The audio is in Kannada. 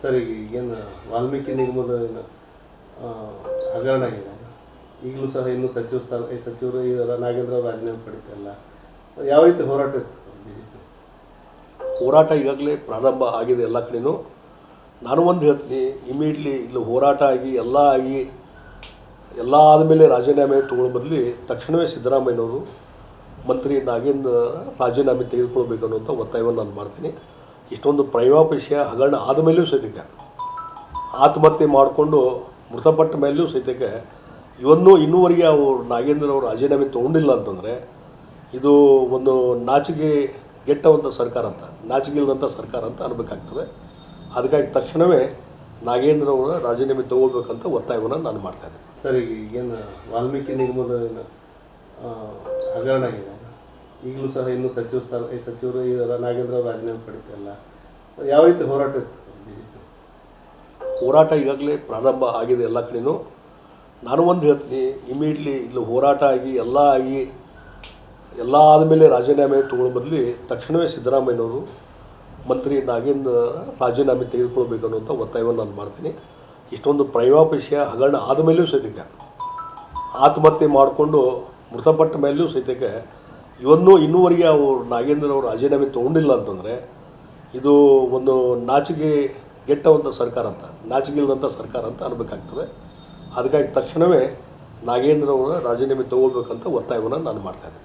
ಸರ್ ಈಗೇನು ವಾಲ್ಮೀಕಿ ನಿಗಮದ ಏನು ಹಗರಣ ಆಗಿದೆ, ಈಗಲೂ ಸಹ ಇನ್ನೂ ಸಚಿವರು ನಾಗೇಂದ್ರ ಅವರು ರಾಜೀನಾಮೆ ಪಡಿತಲ್ಲ, ಯಾವ ರೀತಿ ಹೋರಾಟ ಇತ್ತು ಬಿಜೆಪಿ? ಹೋರಾಟ ಈಗಾಗಲೇ ಪ್ರಾರಂಭ ಆಗಿದೆ ಎಲ್ಲ ಕಡೆನೂ. ನಾನು ಒಂದು ಹೇಳ್ತೀನಿ, ಇಮಿಡಿಯೇಟ್ಲಿ ಇಲ್ಲಿ ಹೋರಾಟ ಆಗಿ ಎಲ್ಲ ಆದಮೇಲೆ ರಾಜೀನಾಮೆ ತೊಗೊಳ್ಳೋ ಬದಲು ತಕ್ಷಣವೇ ಸಿದ್ದರಾಮಯ್ಯನವರು ಮಂತ್ರಿ ನಾಗೇಂದ್ರ ರಾಜೀನಾಮೆ ತೆಗೆದುಕೊಳ್ಬೇಕು ಅನ್ನುವಂಥ ಒತ್ತಾಯವನ್ನು ನಾನು ಮಾಡ್ತೀನಿ. ಇಷ್ಟೊಂದು ಪ್ರೈವಾಪೇಶಿಯ ಹಗರಣ ಆದಮೇಲೆಯೂ ಸಹಿತಕ್ಕೆ ಆತ್ಮಹತ್ಯೆ ಮಾಡಿಕೊಂಡು ಮೃತಪಟ್ಟ ಮೇಲೆಯೂ ಸಹಿತಕ್ಕೆ ಇನ್ನೂವರೆಗೆ ಅವರು ನಾಗೇಂದ್ರ ಅವರು ರಾಜೀನಾಮೆ ತೊಗೊಂಡಿಲ್ಲ ಅಂತಂದರೆ ಇದು ಒಂದು ನಾಚಿಕೆಗೆಟ್ಟವಂಥ ಸರ್ಕಾರ ಅಂತ, ನಾಚಿಕೆಯಿಲ್ಲದಂಥ ಸರ್ಕಾರ ಅಂತ ಅನ್ಬೇಕಾಗ್ತದೆ. ಅದಕ್ಕಾಗಿ ತಕ್ಷಣವೇ ನಾಗೇಂದ್ರ ಅವರ ರಾಜೀನಾಮೆ ತೊಗೊಳ್ಬೇಕಂತ ಒತ್ತಾಯವನ್ನು ನಾನು ಮಾಡ್ತಾಯಿದ್ದೆ. ಸರ್ ಈಗೇನು ವಾಲ್ಮೀಕಿ ನಿಗಮದ ಏನು ಹಗರಣ ಆಗಿದೆ, ಈಗಲೂ ಸಹ ಇನ್ನೂ ಸಚಿವರು ನಾಗೇಂದ್ರ ಅವರು ರಾಜೀನಾಮೆ ಪಡಿತಲ್ಲ, ಯಾವ ರೀತಿ ಹೋರಾಟ ಇತ್ತು ಬಿಜೆಪಿ? ಹೋರಾಟ ಈಗಾಗಲೇ ಪ್ರಾರಂಭ ಆಗಿದೆ ಎಲ್ಲ ಕಡೆನೂ. ನಾನು ಒಂದು ಹೇಳ್ತೀನಿ, ಇಮಿಡಿಯೇಟ್ಲಿ ಇಲ್ಲಿ ಹೋರಾಟ ಆಗಿ ಎಲ್ಲ ಆದಮೇಲೆ ರಾಜೀನಾಮೆ ತೊಗೊಳ್ಳೋ ಬದಲು ತಕ್ಷಣವೇ ಸಿದ್ದರಾಮಯ್ಯನವರು ಮಂತ್ರಿ ನಾಗೇಂದ್ರ ರಾಜೀನಾಮೆ ತೆಗೆದುಕೊಳ್ಬೇಕು ಅನ್ನುವಂಥ ಒತ್ತಾಯವನ್ನು ನಾನು ಮಾಡ್ತೀನಿ. ಇಷ್ಟೊಂದು ಪ್ರೈವಾಪೇಶಿಯ ಹಗರಣ ಆದಮೇಲೆಯೂ ಸಹಿತಕ್ಕೆ ಆತ್ಮಹತ್ಯೆ ಮಾಡಿಕೊಂಡು ಮೃತಪಟ್ಟ ಮೇಲೆಯೂ ಸಹಿತಕ್ಕೆ ಇನ್ನೂವರೆಗೆ ಅವರು ನಾಗೇಂದ್ರ ಅವರು ರಾಜೀನಾಮೆ ತೊಗೊಂಡಿಲ್ಲ ಅಂತಂದರೆ ಇದು ಒಂದು ನಾಚಿಕೆಗೆಟ್ಟವಂಥ ಸರ್ಕಾರ ಅಂತ, ನಾಚಿಕೆಯಿಲ್ಲದಂಥ ಸರ್ಕಾರ ಅಂತ ಅನ್ಬೇಕಾಗ್ತದೆ. ಅದಕ್ಕಾಗಿ ತಕ್ಷಣವೇ ನಾಗೇಂದ್ರ ಅವರ ರಾಜೀನಾಮೆ ತೊಗೊಳ್ಬೇಕಂತ ಒತ್ತಾಯವನ್ನು ನಾನು ಮಾಡ್ತಾಯಿದ್ದೆ.